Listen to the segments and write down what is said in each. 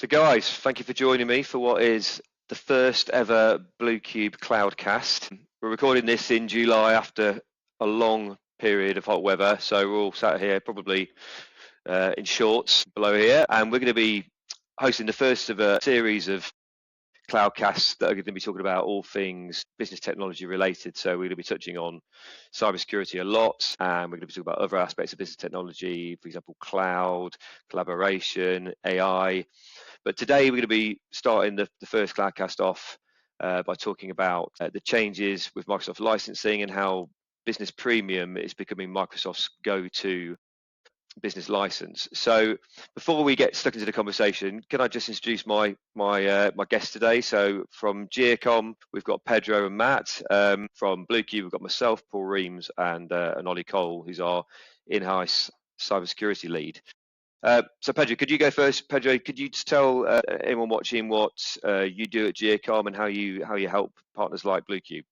So guys, thank you for joining me for what is the first ever Bluecube CloudCast. We're recording this in July after a long period of hot weather, so we're all sat here probably in shorts below here, and we're going to be hosting the first of a series of CloudCasts that are going to be talking about all things business technology related. So we're going to be touching on cybersecurity a lot, and we're going to be talking about other aspects of business technology, for example, cloud, collaboration, AI. But today we're going to be starting the first CloudCast off by talking about the changes with Microsoft licensing and how Business Premium is becoming Microsoft's go-to business license. So before we get stuck into the conversation, can I just introduce my guests today? So from GearCom, we've got Pedro and Matt. From Bluecube, we've got myself, Paul Reams, and Ollie Cole, who's our in-house cybersecurity lead. So Pedro, could you go first? Pedro, could you just tell anyone watching what you do at GearCom and how you help partners like Bluecube?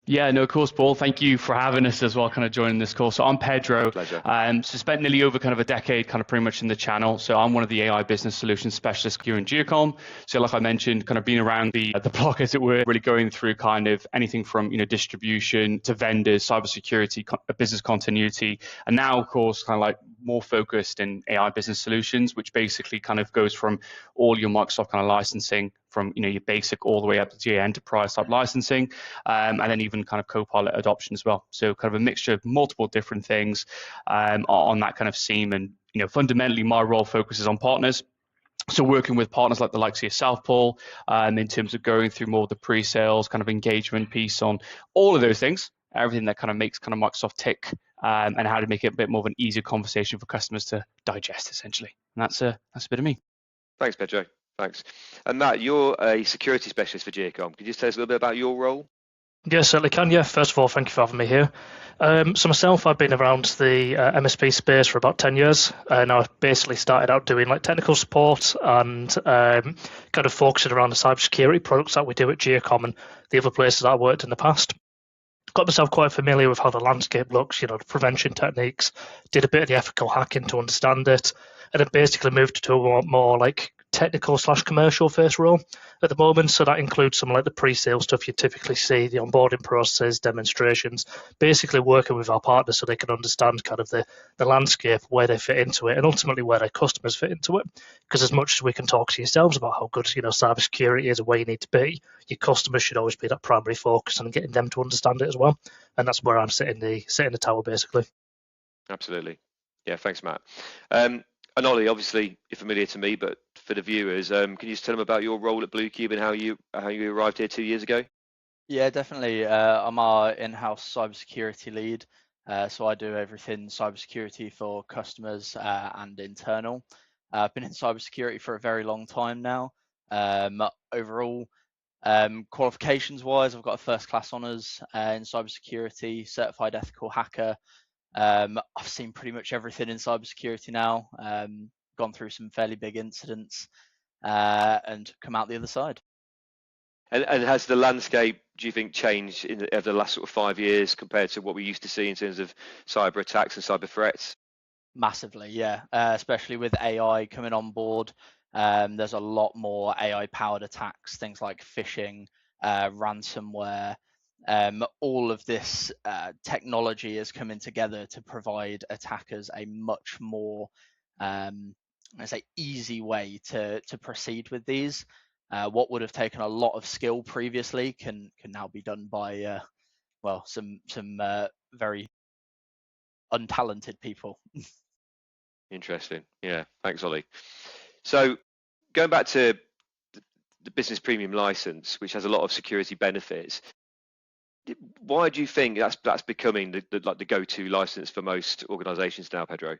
Yeah, no, of course, Paul. Thank you for having us as well, kind of joining this call. So I'm Pedro. Pleasure. So spent nearly over kind of a decade, kind of pretty much in the channel. So I'm one of the AI business solutions specialists here in GearCom. So like I mentioned, kind of been around the block, as it were, really going through kind of anything from, distribution to vendors, cybersecurity, business continuity. And now, of course, kind of like more focused in AI business solutions, which basically kind of goes from all your Microsoft kind of licensing from your basic all the way up to your enterprise type licensing, and then even kind of Copilot adoption as well. So kind of a mixture of multiple different things on that kind of seam. And fundamentally, my role focuses on partners. So working with partners like the likes of yourself, Paul, in terms of going through more of the pre-sales kind of engagement piece on all of those things, everything that kind of makes kind of Microsoft tick, and how to make it a bit more of an easier conversation for customers to digest, essentially. And that's a bit of me. Thanks, Pedro. Thanks. And Matt, you're a security specialist for GearCom. Could you just tell us a little bit about your role? Yes, certainly can. Yeah, first of all, thank you for having me here. So myself, I've been around the MSP space for about 10 years, and I basically started out doing like technical support and kind of focusing around the cybersecurity products that we do at GearCom and the other places that I worked in the past. Got myself quite familiar with how the landscape looks, the prevention techniques, did a bit of the ethical hacking to understand it, and then basically moved to a more like technical/commercial first role at the moment. So that includes some like the pre-sale stuff you typically see, the onboarding process, demonstrations, basically working with our partners so they can understand kind of the landscape, where they fit into it, and ultimately where their customers fit into it. Because as much as we can talk to yourselves about how good cybersecurity is and where you need to be, your customers should always be that primary focus and getting them to understand it as well. And that's where I'm sitting the tower basically. Absolutely. Yeah, thanks, Matt. And Ollie, obviously you're familiar to me, but for the viewers, can you just tell them about your role at Bluecube and how you arrived here 2 years ago? Yeah, definitely. I'm our in-house cybersecurity lead, so I do everything cybersecurity for customers and internal. I've been in cybersecurity for a very long time now. Overall, qualifications-wise, I've got a first-class honours in cybersecurity, certified ethical hacker. I've seen pretty much everything in cybersecurity now, gone through some fairly big incidents, and come out the other side. And has the landscape, do you think, changed over the last sort of 5 years compared to what we used to see in terms of cyber attacks and cyber threats? Massively, yeah. Especially with AI coming on board, there's a lot more AI-powered attacks, things like phishing, ransomware. All of this technology is coming together to provide attackers a much more, easy way to proceed with these. What would have taken a lot of skill previously can now be done by some very untalented people. Interesting. Yeah, thanks, Ollie. So going back to the Business Premium license, which has a lot of security benefits, why do you think that's becoming the go-to license for most organizations now, Pedro?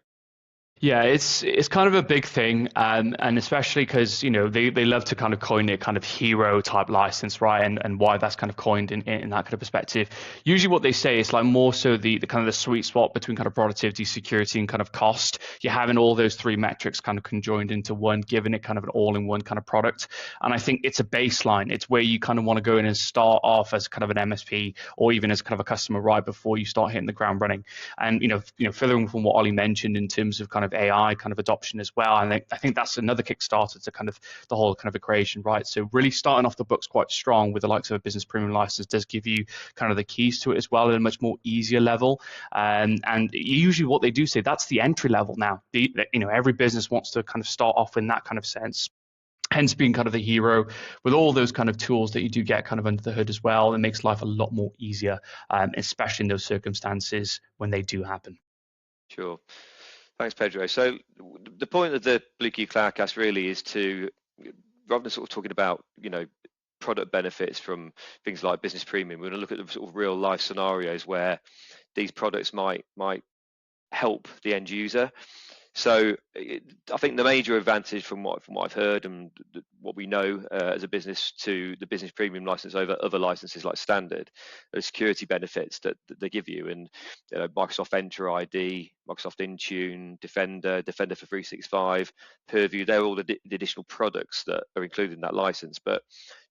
Yeah, it's kind of a big thing, and especially because they love to kind of coin it kind of hero type license, right? And why that's kind of coined in that kind of perspective. Usually, what they say is like more so the kind of the sweet spot between kind of productivity, security, and kind of cost. You're having all those three metrics kind of conjoined into one, giving it kind of an all-in-one kind of product. And I think it's a baseline. It's where you kind of want to go in and start off as kind of an MSP or even as kind of a customer right before you start hitting the ground running. And furthering from what Ollie mentioned in terms of kind kind of AI kind of adoption as well. And I think that's another Kickstarter to kind of the whole kind of equation, right? So really starting off the books quite strong with the likes of a business premium license does give you kind of the keys to it as well at a much more easier level. And usually what they do say, that's the entry level now. Every business wants to kind of start off in that kind of sense. Hence being kind of the hero with all those kind of tools that you do get kind of under the hood as well. It makes life a lot more easier, especially in those circumstances when they do happen. Sure. Thanks, Pedro. So the point of the Bluecube CloudCast really is to, rather than sort of talking about, product benefits from things like business premium, we're going to look at the sort of real life scenarios where these products might help the end user. So I think the major advantage from what I've heard and what we know as a business to the business premium license over other licenses like standard, the security benefits that they give you, and Microsoft Entra ID, Microsoft Intune, Defender for 365, Purview, they're all the additional products that are included in that license. But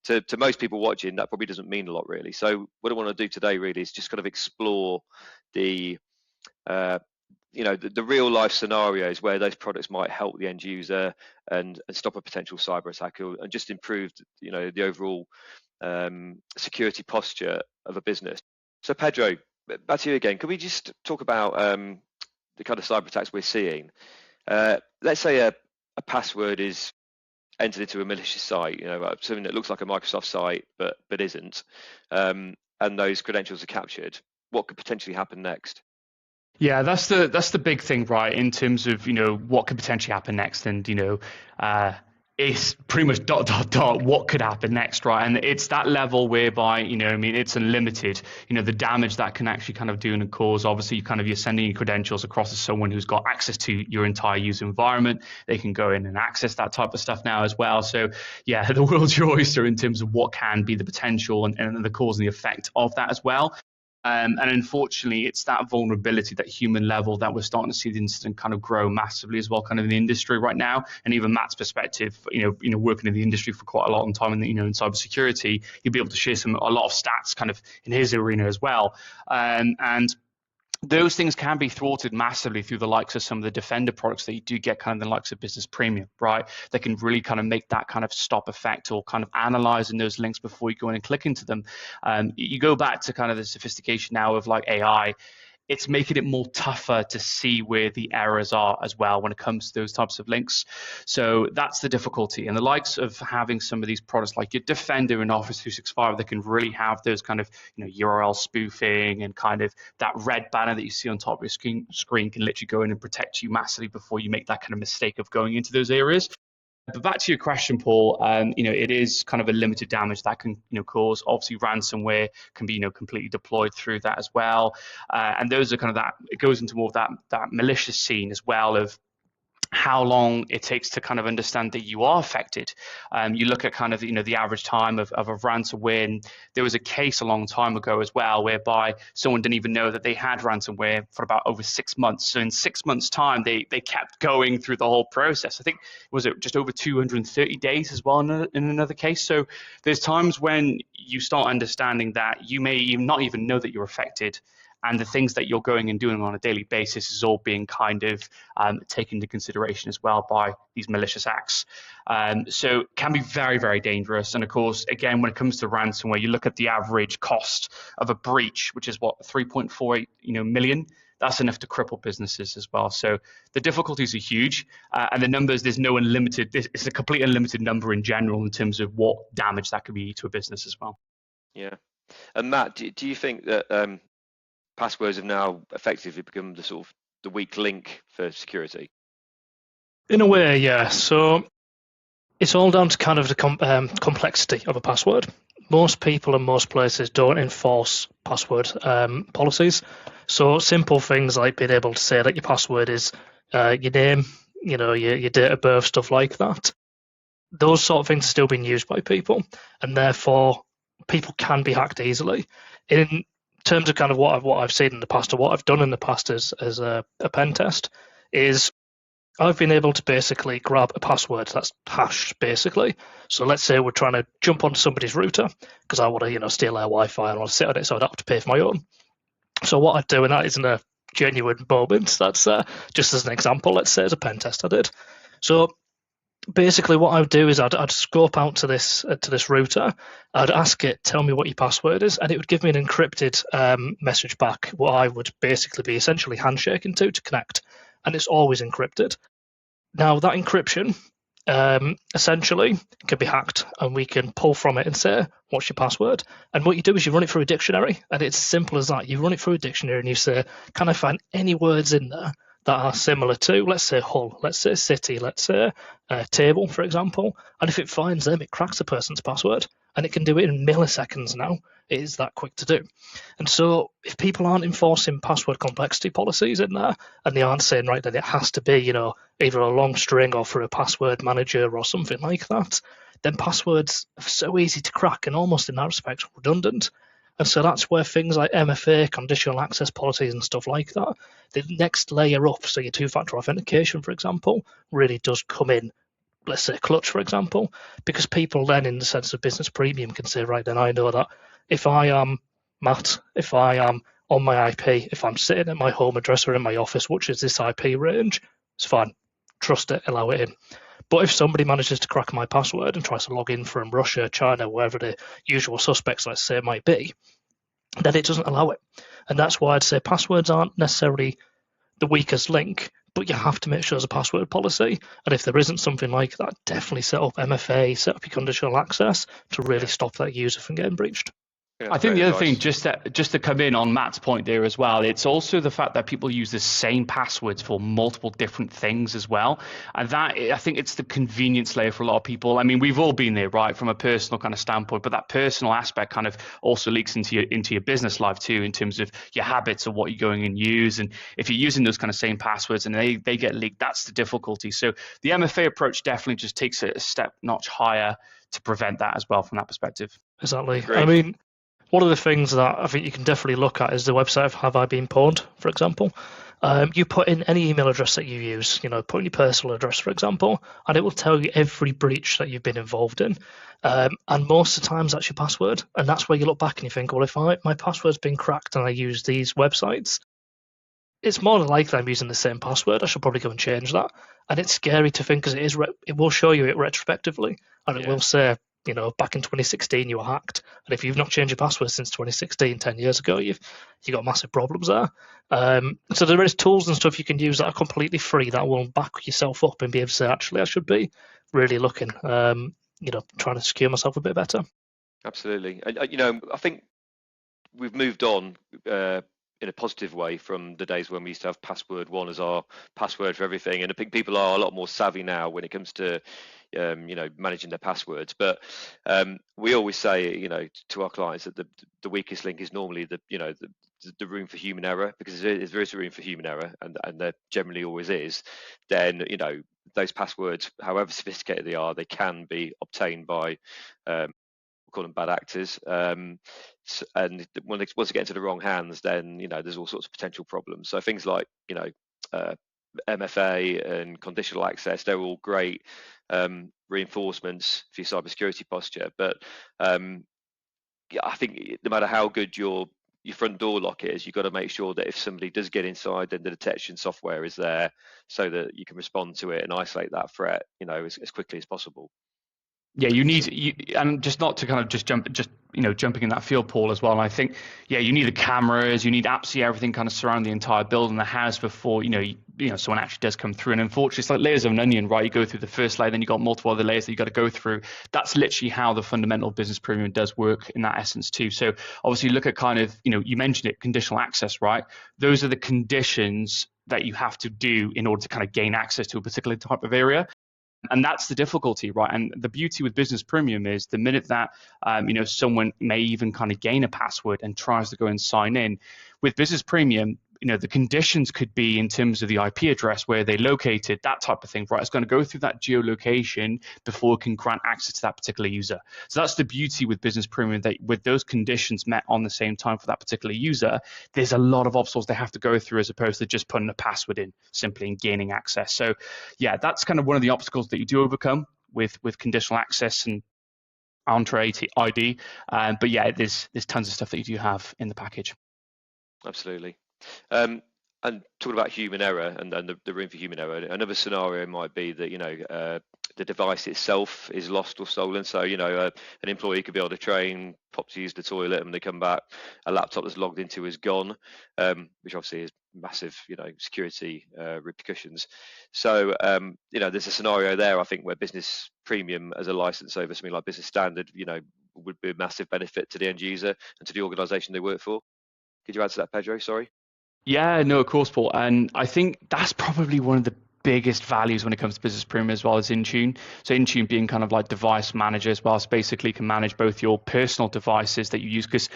to most people watching, that probably doesn't mean a lot really. So what I want to do today really is just kind of explore the the real life scenarios where those products might help the end user and stop a potential cyber attack, and just improve the overall security posture of a business. So Pedro, back to you again. Can we just talk about the kind of cyber attacks we're seeing? Let's say a password is entered into a malicious site, something that looks like a Microsoft site but isn't, and those credentials are captured. What could potentially happen next? Yeah, that's the big thing, right? In terms of what could potentially happen next, and it's pretty much ... what could happen next, right? And it's that level whereby it's unlimited. The damage that can actually kind of do and cause. Obviously, you're sending your credentials across to someone who's got access to your entire user environment. They can go in and access that type of stuff now as well. So yeah, the world's your oyster in terms of what can be the potential and the cause and the effect of that as well. And unfortunately, it's that vulnerability, that human level, that we're starting to see the incident kind of grow massively as well, kind of in the industry right now. And even Matt's perspective, working in the industry for quite a long time in cybersecurity, he'll be able to share a lot of stats kind of in his arena as well. And those things can be thwarted massively through the likes of some of the Defender products that you do get kind of the likes of Business Premium, right? They can really kind of make that kind of stop effect, or kind of analyzing those links before you go in and click into them. You go back to kind of the sophistication now of like AI. It's making it more tougher to see where the errors are as well when it comes to those types of links. So that's the difficulty. And the likes of having some of these products like your Defender in Office 365 that can really have those kind of URL spoofing, and kind of that red banner that you see on top of your screen can literally go in and protect you massively before you make that kind of mistake of going into those areas. But back to your question, Paul, it is kind of a limited damage that can cause. Obviously, ransomware can be completely deployed through that as well, and those are kind of that. It goes into more of that malicious scene as well of how long it takes to kind of understand that you are affected. You look at kind of the average time of a ransomware. And there was a case a long time ago as well whereby someone didn't even know that they had ransomware for about over 6 months. So in 6 months' time, they kept going through the whole process. I think was it just over 230 days as well in another case. So there's times when you start understanding that you may not even know that you're affected, and the things that you're going and doing on a daily basis is all being kind of taken into consideration as well by these malicious acts. So it can be very, very dangerous. And of course, again, when it comes to ransomware, you look at the average cost of a breach, which is 3.48 million. That's enough to cripple businesses as well. So the difficulties are huge, and the numbers, there's no unlimited. It's a complete unlimited number in general in terms of what damage that could be to a business as well. Yeah. And Matt, do you think that passwords have now effectively become the sort of the weak link for security? In a way, yeah. So it's all down to kind of the complexity of a password. Most people and most places don't enforce password policies. So simple things like being able to say that your password is your name, your date of birth, stuff like that. Those sort of things are still being used by people, and therefore people can be hacked easily. In terms of kind of what I've seen in the past, or what I've done in the past as a pen test, is I've been able to basically grab a password that's hashed, basically. So let's say we're trying to jump onto somebody's router because I want to, steal their Wi-Fi and I want to sit on it so I don't have to pay for my own. So what I'd do, and that isn't a genuine moments. That's just as an example. Let's say as a pen test I did. So basically, what I would do is I'd scope out to this router. I'd ask it, tell me what your password is, and it would give me an encrypted message back, what I would basically be essentially handshaking to connect, and it's always encrypted. Now that encryption essentially can be hacked, and we can pull from it and say, what's your password? And what you do is you run it through a dictionary, and it's as simple as that. You run it through a dictionary and you say, can I find any words in there that are similar to, let's say, Hull, let's say city, let's say table, for example. And if it finds them, it cracks the person's password, and it can do it in milliseconds now. It is that quick to do. And so if people aren't enforcing password complexity policies in there, and they aren't saying, right, then it has to be, either a long string or through a password manager or something like that, then passwords are so easy to crack and almost in that respect redundant. And so that's where things like MFA, conditional access policies and stuff like that, the next layer up, so your two-factor authentication, for example, really does come in, let's say clutch, for example, because people then, in the sense of business premium, can say, right, then I know that if I am Matt, if I am on my IP, if I'm sitting at my home address or in my office, which is this IP range, it's fine. Trust it, allow it in. But if somebody manages to crack my password and tries to log in from Russia, China, wherever the usual suspects, let's say, might be, then it doesn't allow it. And that's why I'd say passwords aren't necessarily the weakest link, but you have to make sure there's a password policy. And if there isn't something like that, definitely set up MFA, set up your conditional access to really stop that user from getting breached. Yeah, I think the other thing, just to come in on Matt's point there as well, it's also the fact that people use the same passwords for multiple different things as well. And that, I think it's the convenience layer for a lot of people. I mean, we've all been there, right, from a personal kind of standpoint, but that personal aspect kind of also leaks into your business life too, in terms of your habits of what you're going and use. And if you're using those kind of same passwords and they get leaked, that's the difficulty. So the MFA approach definitely just takes it a step notch higher to prevent that as well from that perspective. Exactly. Agreed. I mean, one of the things that I think you can definitely look at is the website of Have I Been Pwned, for example. You put in any email address that you use, put in your personal address, for example, and it will tell you every breach that you've been involved in. And most of the times that's your password. And that's where you look back and you think, well, if my password's been cracked and I use these websites, it's more than likely I'm using the same password. I should probably go and change that. And it's scary to think, because it will show you it retrospectively, and it will say, back in 2016 you were hacked, and if you've not changed your password since 2016, 10 years ago, you've got massive problems there. So there is tools and stuff you can use that are completely free that will back yourself up and be able to say, actually, I should be really looking, trying to secure myself a bit better. Absolutely. And I think we've moved on in a positive way from the days when we used to have password one as our password for everything, and I think people are a lot more savvy now when it comes to managing their passwords. But we always say to our clients that the weakest link is normally the room for human error, because if there is a room for human error, and there generally always is, then those passwords, however sophisticated they are, they can be obtained by call them bad actors, and once they get into the wrong hands, then there's all sorts of potential problems. So things like MFA and conditional access, they're all great reinforcements for your cybersecurity posture. But I think no matter how good your front door lock is, you've got to make sure that if somebody does get inside, then the detection software is there so that you can respond to it and isolate that threat as quickly as possible. Yeah, and just not to kind of jumping in that field, Paul, as well. And I think, you need the cameras, you need absolutely everything kind of surround the entire building, the house, before someone actually does come through. And unfortunately, it's like layers of an onion, right? You go through the first layer, then you got multiple other layers that you got to go through. That's literally how the fundamental business premium does work in that essence too. So obviously, look at kind of you mentioned it, conditional access, right? Those are the conditions that you have to do in order to kind of gain access to a particular type of area. And that's the difficulty, right? And the beauty with business premium is the minute that someone may even kind of gain a password and tries to go and sign in with business premium, the conditions could be in terms of the IP address, where they located, that type of thing, right? It's going to go through that geolocation before it can grant access to that particular user. So that's the beauty with business premium, that with those conditions met on the same time for that particular user, there's a lot of obstacles they have to go through, as opposed to just putting a password in simply and gaining access. So that's kind of one of the obstacles that you do overcome with conditional access and Entra ID. But there's tons of stuff that you do have in the package. Absolutely. And talking about human error and the room for human error, another scenario might be that the device itself is lost or stolen. So an employee could be on a train, pop to use the toilet, and when they come back, a laptop that's logged into is gone, which obviously is massive security repercussions. So there's a scenario there, I think, where business premium as a license over something like business standard would be a massive benefit to the end user and to the organization they work for. Could you add to that, Pedro? Sorry. Yeah, no, of course, Paul. And I think that's probably one of the biggest values when it comes to business premium as well as Intune. So Intune being kind of like device manager as well, so basically can manage both your personal devices that you use, because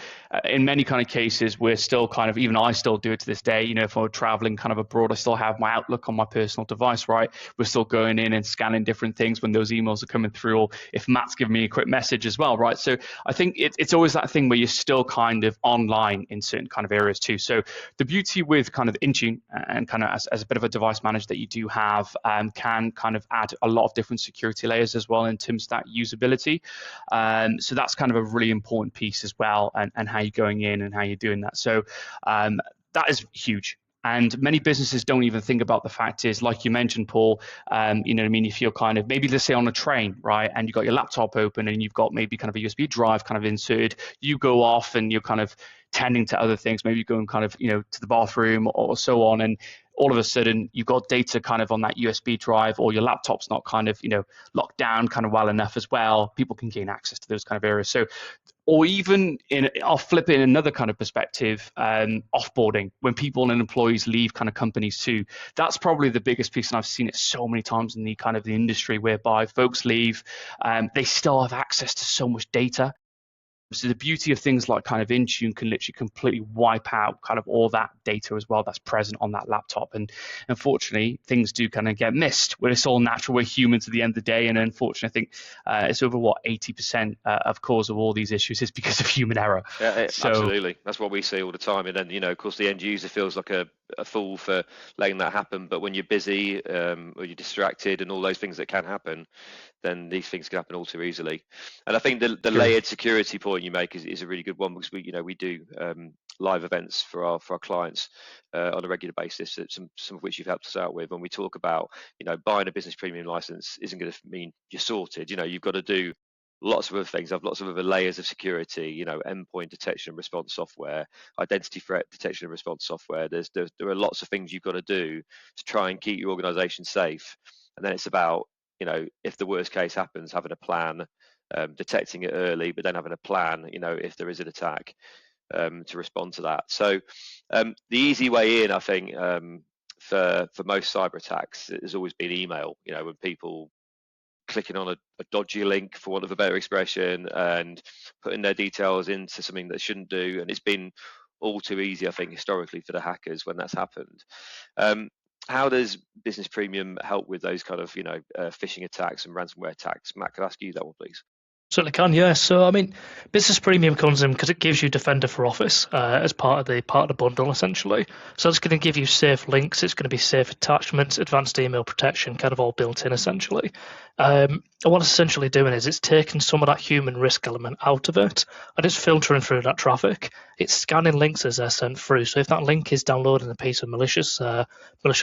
in many kind of cases we're still kind of, even I still do it to this day, if I'm traveling kind of abroad, I still have my Outlook on my personal device, right? We're still going in and scanning different things when those emails are coming through, or if Matt's giving me a quick message as well, right? So I think it's always that thing where you're still kind of online in certain kind of areas too. So the beauty with kind of Intune and kind of as a bit of a device manager that you do have can kind of add a lot of different security layers as well in terms of that usability. So that's kind of a really important piece as well, and how you're going in and how you're doing that. So that is huge. And many businesses don't even think about the fact is, like you mentioned, Paul, if you're kind of, maybe let's say on a train, right, and you've got your laptop open and you've got maybe kind of a USB drive kind of inserted, you go off and you're kind of tending to other things, maybe you're going kind of, to the bathroom or so on, and all of a sudden you've got data kind of on that USB drive, or your laptop's not kind of, locked down kind of well enough as well. People can gain access to those kind of areas. So, or even I'll flip it in another kind of perspective, offboarding, when people and employees leave kind of companies too. That's probably the biggest piece, and I've seen it so many times in the kind of the industry whereby folks leave, they still have access to so much data. So the beauty of things like kind of Intune can literally completely wipe out kind of all that data as well that's present on that laptop. And unfortunately, things do kind of get missed. It's all natural. We're humans at the end of the day. And unfortunately, I think it's over 80% of cause of all these issues is because of human error. Yeah, absolutely. That's what we see all the time. And then, of course, the end user feels like a fool for letting that happen. But when you're busy or you're distracted and all those things that can happen, then these things can happen all too easily. And I think the layered security point you make is a really good one, because we do live events for our clients on a regular basis, some of which you've helped us out with. When we talk about buying a business premium license isn't going to mean you're sorted. You've got to do lots of other things, have lots of other layers of security, endpoint detection and response software, identity threat detection and response software. There are lots of things you've got to do to try and keep your organization safe. And then it's about, if the worst case happens, having a plan, detecting it early, but then having a plan, if there is an attack, to respond to that. So the easy way in, I think, for most cyber attacks has always been email. When people clicking on a dodgy link, for want of a better expression, and putting their details into something they shouldn't do. And it's been all too easy, I think, historically for the hackers when that's happened. How does business premium help with those kind of phishing attacks and ransomware attacks? Matt, could I ask you that one, please? Certainly can, yeah. So I mean, business premium comes in because it gives you Defender for Office as part of the bundle, essentially. So it's going to give you safe links, it's going to be safe attachments, advanced email protection, kind of all built in, essentially. And what it's essentially doing is it's taking some of that human risk element out of it, and it's filtering through that traffic. It's scanning links as they're sent through. So if that link is downloading a piece of malicious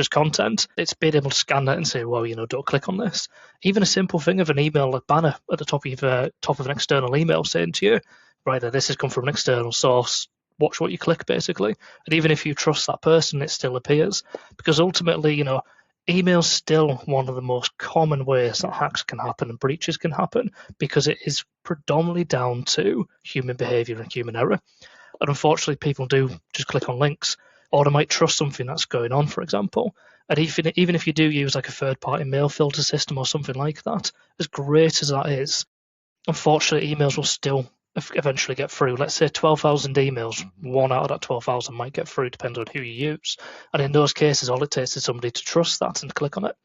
content, it's being able to scan that and say, well, don't click on this. Even a simple thing of an email, a banner at the top of an external email saying to you, right, this has come from an external source, watch what you click, basically. And even if you trust that person, it still appears, because ultimately, email's still one of the most common ways that hacks can happen and breaches can happen, because it is predominantly down to human behavior and human error. And unfortunately, people do just click on links, or they might trust something that's going on, for example. And even if you do use like a third-party mail filter system or something like that, as great as that is, unfortunately, emails will still eventually get through. Let's say 12,000 emails, 1 out of that 12,000 might get through, depending on who you use. And in those cases, all it takes is somebody to trust that and click on it.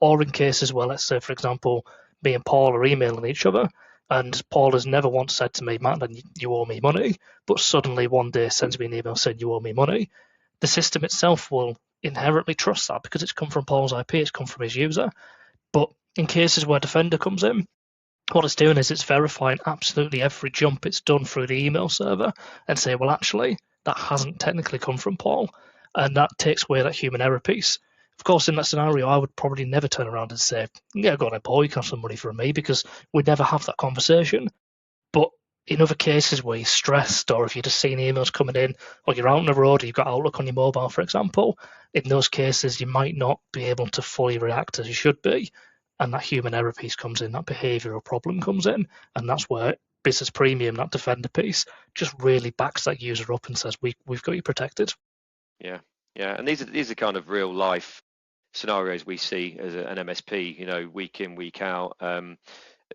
Or in cases where, let's say, for example, me and Paul are emailing each other, and Paul has never once said to me, Matt, you owe me money, but suddenly one day sends me an email saying you owe me money. The system itself will inherently trust that because it's come from Paul's IP, it's come from his user. But in cases where Defender comes in, what it's doing is it's verifying absolutely every jump it's done through the email server and say, well, actually, that hasn't technically come from Paul. and that takes away that human error piece. Of course, in that scenario, I would probably never turn around and say, yeah, go on, boy, you can have some money from me, because we'd never have that conversation. But in other cases where you're stressed, or if you're just seeing emails coming in, or you're out on the road, or you've got Outlook on your mobile, for example, in those cases, you might not be able to fully react as you should be. And that human error piece comes in, that behavioural problem comes in. And that's where Business Premium, that Defender piece, just really backs that user up and says, we've got you protected. Yeah, and these are kind of real life scenarios we see as an MSP, week in, week out.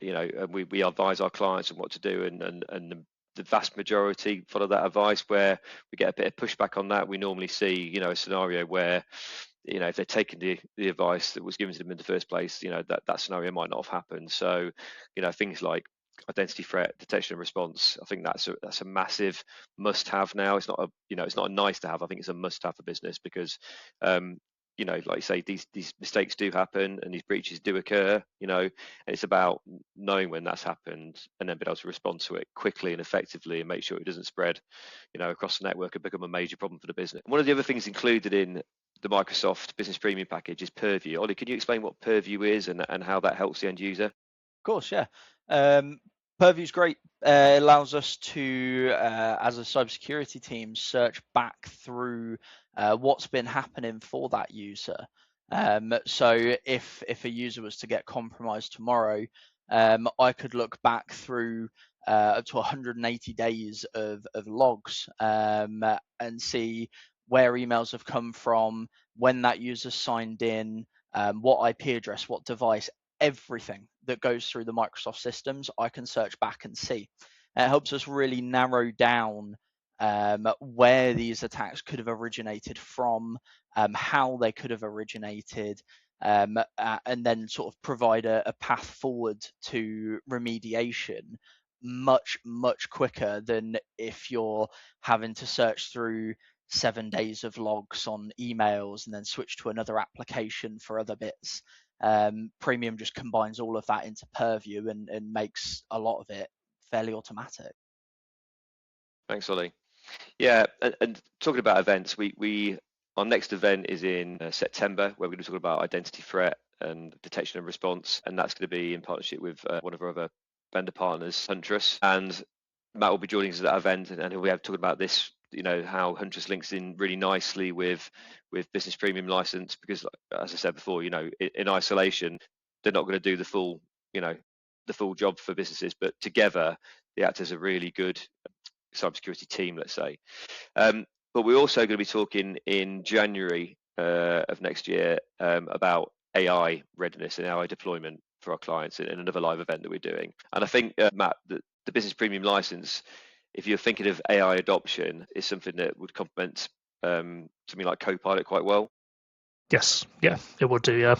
We advise our clients on what to do, and the vast majority follow that advice. Where we get a bit of pushback on that, we normally see, a scenario where, if they're taking the advice that was given to them in the first place, that scenario might not have happened. So, things like identity threat detection and response, I think that's a massive must-have now. It's not a nice to have. I think it's a must-have for business, because like you say, these mistakes do happen and these breaches do occur, and it's about knowing when that's happened and then being able to respond to it quickly and effectively and make sure it doesn't spread, across the network and become a major problem for the business. One of the other things included in the Microsoft Business Premium package is Purview. Ollie, can you explain what Purview is and how that helps the end user? Of course, yeah. Purview's great. It allows us to, as a cybersecurity team, search back through what's been happening for that user. So if a user was to get compromised tomorrow, I could look back through up to 180 days of logs and see where emails have come from, when that user signed in, what IP address, what device, everything that goes through the Microsoft systems, I can search back and see. And it helps us really narrow down where these attacks could have originated from, how they could have originated, and then sort of provide a path forward to remediation much quicker than if you're having to search through 7 days of logs on emails and then switch to another application for other bits. Premium just combines all of that into Purview and makes a lot of it fairly automatic. Thanks, Ollie. Yeah, and talking about events, our next event is in September, where we're going to talk about identity threat and detection and response, and that's going to be in partnership with one of our other vendor partners, Huntress. And Matt will be joining us at that event, and he'll be able to talk about this, how Huntress links in really nicely with Business Premium license, because as I said before, in isolation, they're not going to do the full job for businesses, but together they act as a really good cybersecurity team, let's say. But we're also going to be talking in January of next year about AI readiness and AI deployment for our clients in another live event that we're doing. And I think, Matt, the Business Premium license, if you're thinking of AI adoption, is something that would complement something like Copilot quite well. Yes, yeah, it would do, yeah.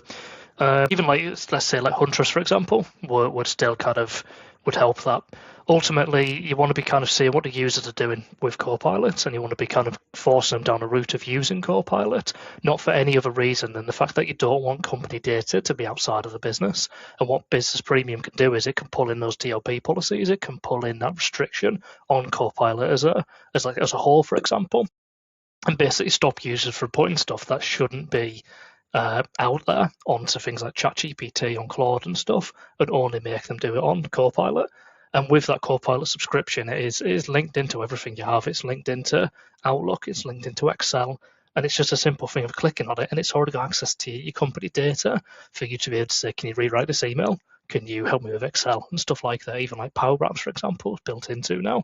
Even like, let's say like Huntress, for example, would still kind of would help that. Ultimately, you want to be kind of seeing what the users are doing with Copilot, and you want to be kind of forcing them down a route of using Copilot, not for any other reason than the fact that you don't want company data to be outside of the business. And what Business Premium can do is it can pull in those DLP policies, it can pull in that restriction on Copilot as a whole, for example, and basically stop users from putting stuff that shouldn't be out there onto things like ChatGPT on Claude and stuff, and only make them do it on Copilot. And with that Copilot subscription, it is linked into everything you have. It's linked into Outlook, it's linked into Excel, and it's just a simple thing of clicking on it, and it's already got access to your company data for you to be able to say, can you rewrite this email? Can you help me with Excel and stuff like that? Even like Power Apps, for example, is built into now.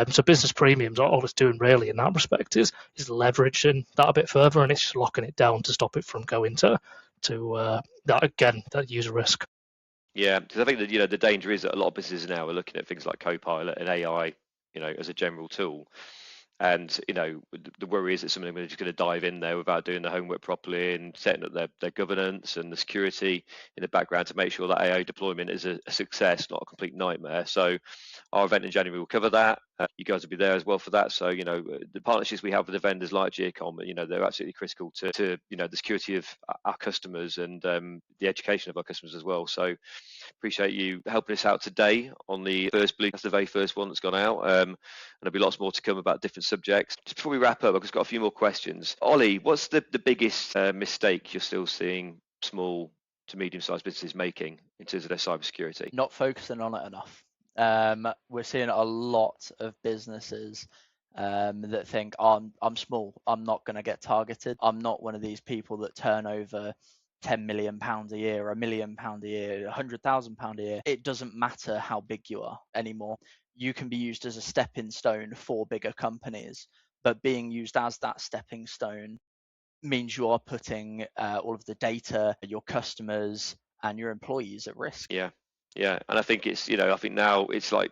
So Business Premium's all it's doing really in that respect is leveraging that a bit further, and it's just locking it down to stop it from going to that user risk. Yeah, because I think that the danger is that a lot of businesses now are looking at things like Copilot and AI, as a general tool. And the worry is that some of them are just going to dive in there without doing the homework properly and setting up their governance and the security in the background to make sure that AI deployment is a success, not a complete nightmare. So our event in January will cover that. you guys will be there as well for that. So, the partnerships we have with the vendors like Geocom, they're absolutely critical to the security of our customers and the education of our customers as well. So appreciate you helping us out today on the first Bluecast, the very first one that's gone out. And there'll be lots more to come about different subjects. Just before we wrap up, I've just got a few more questions. Ollie, what's the biggest mistake you're still seeing small to medium-sized businesses making in terms of their cybersecurity? Not focusing on it enough. We're seeing a lot of businesses that think, oh, I'm small, I'm not going to get targeted. I'm not one of these people that turn over £10 million a year, £1 million a year, £100,000 a year. It doesn't matter how big you are anymore. You can be used as a stepping stone for bigger companies, but being used as that stepping stone means you are putting all of the data, your customers and your employees at risk. Yeah. And I think I think now it's like,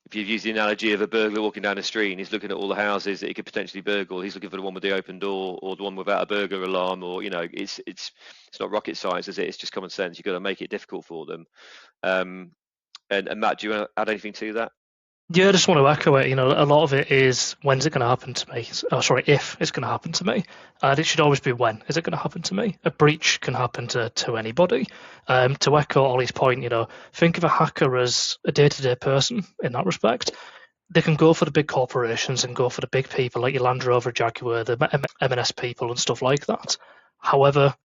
if you've used the analogy of a burglar walking down the street and he's looking at all the houses that he could potentially burgle, he's looking for the one with the open door or the one without a burglar alarm, or it's not rocket science, is it? It's just common sense. You've got to make it difficult for them. And Matt, do you want to add anything to that? Yeah, I just want to echo it. A lot of it is, when's it going to happen to me? If it's going to happen to me. And it should always be, when is it going to happen to me? A breach can happen to anybody. To echo Ollie's point, think of a hacker as a day-to-day person in that respect. They can go for the big corporations and go for the big people like your Land Rover, Jaguar, the M&S people and stuff like that. However,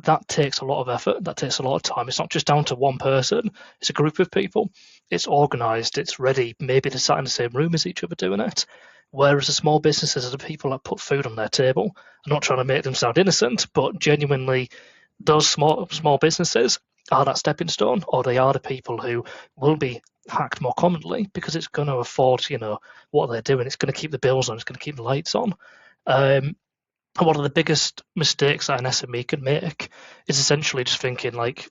that takes a lot of effort. That takes a lot of time. It's not just down to one person. It's a group of people. It's organised. It's ready. Maybe they're sat in the same room as each other doing it. Whereas the small businesses are the people that put food on their table. I'm not trying to make them sound innocent, but genuinely, those small businesses are that stepping stone, or they are the people who will be hacked more commonly because it's going to afford, what they're doing. It's going to keep the bills on. It's going to keep the lights on. One of the biggest mistakes that an SME can make is essentially just thinking like,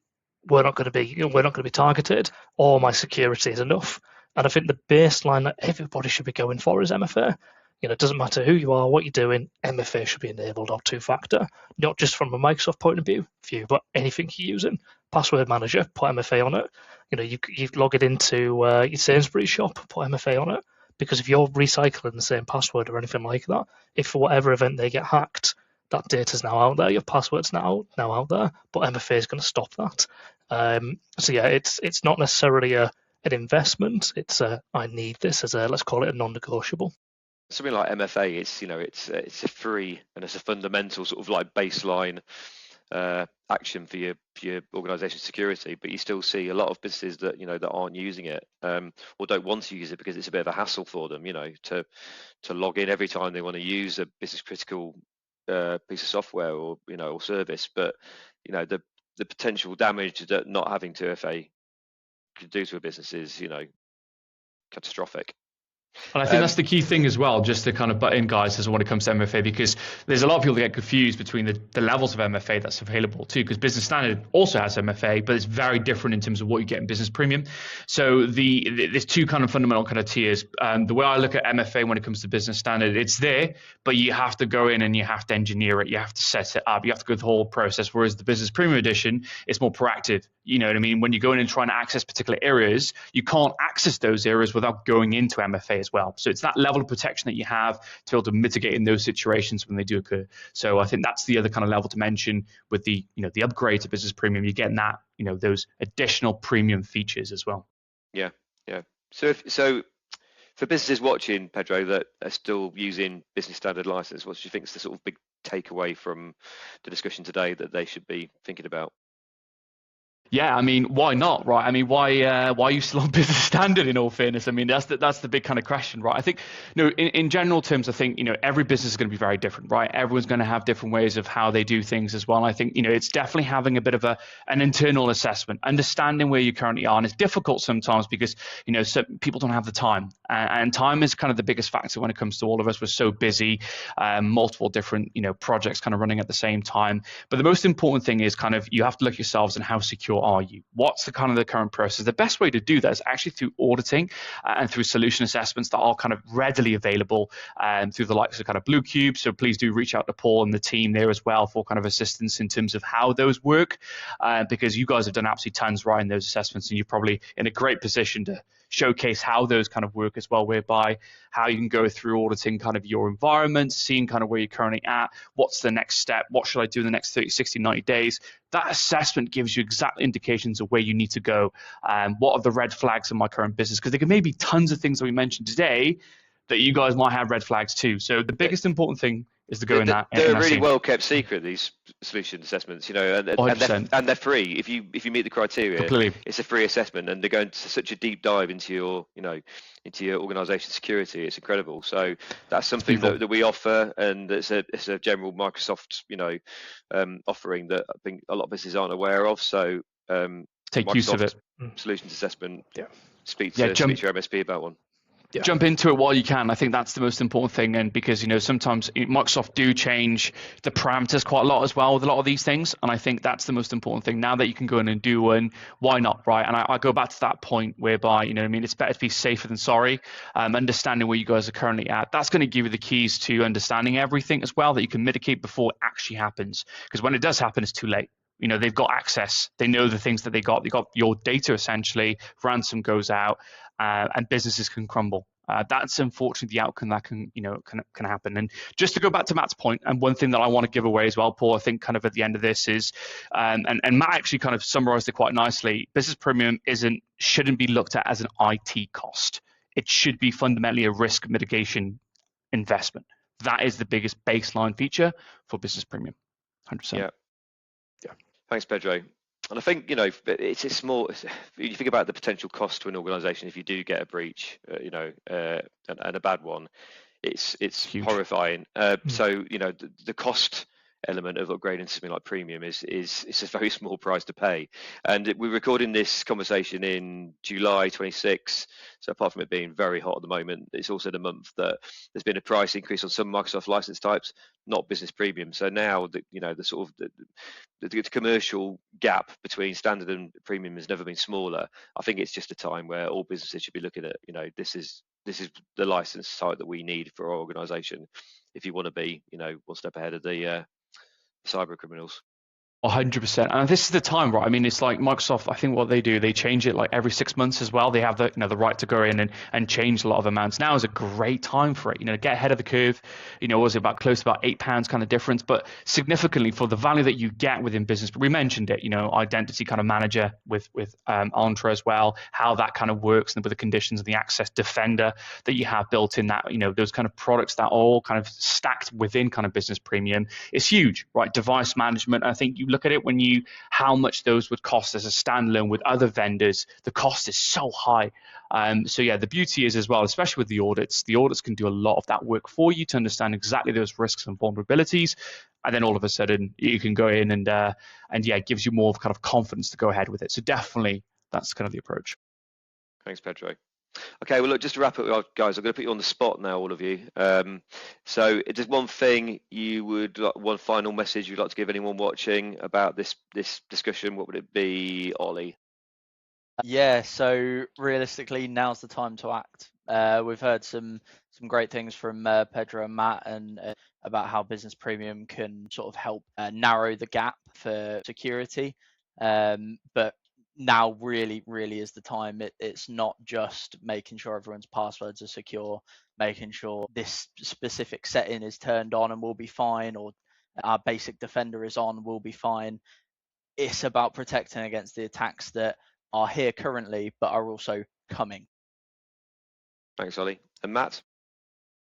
we're not going to be targeted, or my security is enough. And I think the baseline that everybody should be going for is MFA. It doesn't matter who you are, what you're doing, MFA should be enabled, or two-factor, not just from a Microsoft point of view, but anything you're using. Password manager, put MFA on it. You log it into your Sainsbury's shop, put MFA on it. Because if you're recycling the same password or anything like that, if for whatever event they get hacked, that data's now out there, your password's now out there, but MFA is going to stop that. It's not necessarily an investment. It's I need this as let's call it a non-negotiable. Something like MFA, it's a free and it's a fundamental sort of like baseline action for your organization's security, but you still see a lot of businesses that that aren't using it or don't want to use it because it's a bit of a hassle for them to log in every time they want to use a business critical piece of software or or service. But the potential damage that not having 2FA could do to a business is catastrophic. And I think that's the key thing as well, just to kind of butt in, guys, as when it comes to MFA, because there's a lot of people that get confused between the levels of MFA that's available too, because Business Standard also has MFA, but it's very different in terms of what you get in Business Premium. So there's two kind of fundamental kind of tiers. The way I look at MFA when it comes to Business Standard, it's there, but you have to go in and you have to engineer it, you have to set it up, you have to go through the whole process, whereas the Business Premium Edition is more proactive. You know what I mean? When you go in and try to access particular areas, you can't access those areas without going into MFA as well. So it's that level of protection that you have to be able to mitigate in those situations when they do occur. So I think that's the other kind of level to mention with the the upgrade to Business Premium. You're getting that those additional premium features as well. Yeah. So for businesses watching, Pedro, that are still using Business Standard license, what do you think is the sort of big takeaway from the discussion today that they should be thinking about? Yeah, I mean, why not, right? I mean, why are you still on Business Standard, in all fairness? I mean, that's the big kind of question, right? I think, in general terms, I think, every business is going to be very different, right? Everyone's going to have different ways of how they do things as well. And I think, it's definitely having a bit of an internal assessment, understanding where you currently are. And it's difficult sometimes because, so people don't have the time. And time is kind of the biggest factor when it comes to all of us. We're so busy, multiple different, projects kind of running at the same time. But the most important thing is kind of, you have to look at yourselves and how secure are you? What's the current process? The best way to do that is actually through auditing and through solution assessments that are kind of readily available through the likes of kind of Bluecube. So please do reach out to Paul and the team there as well for kind of assistance in terms of how those work, because you guys have done absolutely tons right in those assessments, and you're probably in a great position to showcase how those kind of work as well, whereby how you can go through auditing kind of your environment, seeing kind of where you're currently at, what's the next step, what should I do in the next 30, 60, 90 days. That assessment gives you exact indications of where you need to go. What are the red flags in my current business? Because there can maybe tons of things that we mentioned today that you guys might have red flags too. So the biggest important thing is to go in that. They're in a really scene. well kept secret, these solution assessments, and 100%. they're free. If you meet the criteria, Completely. it's a free assessment, and they're going to such a deep dive into your organization security. It's incredible. So that's something that we offer, and it's a general Microsoft offering that I think a lot of businesses aren't aware of. So take Microsoft use of it. Solutions assessment. Yeah. Speak to your MSP about one. Yeah. Jump into it while you can. I think that's the most important thing, and because sometimes Microsoft do change the parameters quite a lot as well with a lot of these things, and I think that's the most important thing. Now that you can go in and do one, why not, right? And I go back to that point whereby it's better to be safer than sorry. Understanding where you guys are currently at, that's going to give you the keys to understanding everything as well that you can mitigate before it actually happens. Because when it does happen, it's too late. They've got access. They know the things that they got. They got your data essentially. Ransom goes out, and businesses can crumble. That's unfortunately the outcome that can happen. And just to go back to Matt's point, and one thing that I want to give away as well, Paul, I think kind of at the end of this is, and Matt actually kind of summarized it quite nicely. Business Premium shouldn't be looked at as an IT cost. It should be fundamentally a risk mitigation investment. That is the biggest baseline feature for Business Premium. 100%. Yeah. Thanks, Pedro. And I think it's a small. You think about the potential cost to an organisation if you do get a breach, and a bad one. It's huge. Horrifying. So the cost element of upgrading to something like Premium is a very small price to pay. And we're recording this conversation in July 26. So apart from it being very hot at the moment, it's also the month that there's been a price increase on some Microsoft license types, not Business Premium. So now the commercial gap between standard and premium has never been smaller. I think it's just a time where all businesses should be looking at, this is the license type that we need for our organisation if you want to be, one step ahead of the cyber criminals. 100%. And this is the time, right? I mean, it's like Microsoft, I think what they do, they change it like every 6 months as well. They have the right to go in and change a lot of amounts. Now is a great time for it, get ahead of the curve. Was it about close to about £8 kind of difference, but significantly for the value that you get within business. But we mentioned it, identity kind of manager with Entra as well, how that kind of works and with the conditions and the access defender that you have built in that, those kind of products that are all kind of stacked within kind of Business Premium. It's huge, right? Device management. I think you look at it how much those would cost as a standalone with other vendors. The cost is so high. So yeah, the beauty is as well, especially with the audits can do a lot of that work for you to understand exactly those risks and vulnerabilities. And then all of a sudden you can go in and it gives you more of kind of confidence to go ahead with it. So definitely that's kind of the approach. Thanks, Pedro. Okay, well, look, just to wrap it up, guys, I'm going to put you on the spot now, all of you. So there's one thing one final message you'd like to give anyone watching about this discussion. What would it be, Ollie? Yeah, so realistically, now's the time to act. We've heard some great things from Pedro and Matt and about how Business Premium can sort of help narrow the gap for security. But now really is the time. It's not just making sure everyone's passwords are secure, making sure this specific setting is turned on and we'll be fine, or our basic defender is on, we'll be fine. It's about protecting against the attacks that are here currently but are also coming. Thanks, Ollie. And Matt?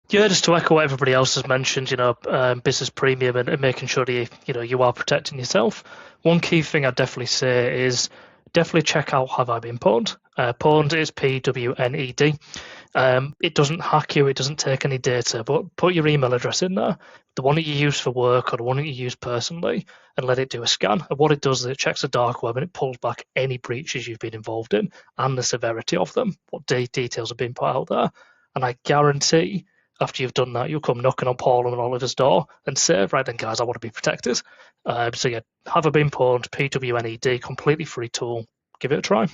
Yeah, just to echo what everybody else has mentioned, Business Premium and making sure you are protecting yourself. One key thing I'd definitely say is definitely check out Have I Been Pwned? Pwned is PWNED. It doesn't hack you, it doesn't take any data, but put your email address in there, the one that you use for work or the one that you use personally, and let it do a scan. And what it does is it checks the dark web and it pulls back any breaches you've been involved in and the severity of them, what details have been put out there. And I guarantee after you've done that, you'll come knocking on Paul and Oliver's door and say, right then, guys, I want to be protected. So yeah, Have I Been Pwned? PWNED, completely free tool. Give it a try.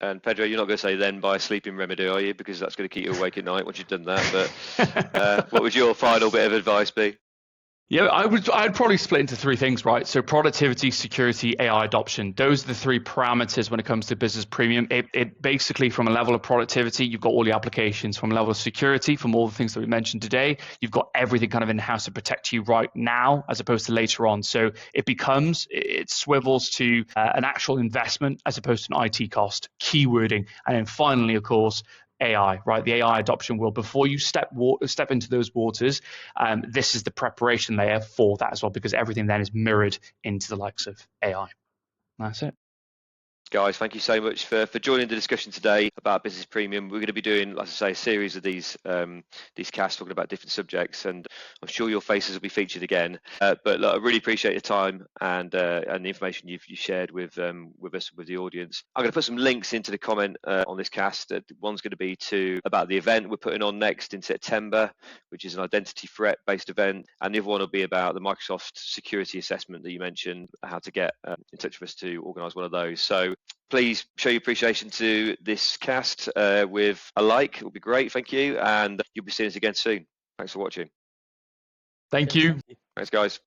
And Pedro, you're not going to say then buy a sleeping remedy, are you? Because that's going to keep you awake at night once you've done that. But what would your final bit of advice be? Yeah, I'd probably split into three things, right? So productivity, security, AI adoption. Those are the three parameters when it comes to business premium. It basically, from a level of productivity, you've got all the applications. From a level of security, from all the things that we mentioned today, you've got everything kind of in-house to protect you right now as opposed to later on. So it swivels to an actual investment as opposed to an IT cost, keywording. And then finally, of course, AI, right? The AI adoption will, before you step into those waters, this is the preparation layer for that as well, because everything then is mirrored into the likes of AI. That's it. Guys, thank you so much for joining the discussion today about business premium. We're going to be doing, like I say, a series of these casts talking about different subjects, and I'm sure your faces will be featured again. But look, I really appreciate your time and the information you've shared with us, with the audience. I'm going to put some links into the comment on this cast. One's going to be about the event we're putting on next in September, which is an identity threat based event, and the other one will be about the Microsoft security assessment that you mentioned, how to get in touch with us to organise one of those. So please show your appreciation to this cast with a like. It would be great. Thank you. And you'll be seeing us again soon. Thanks for watching. Thank you. Thanks, guys.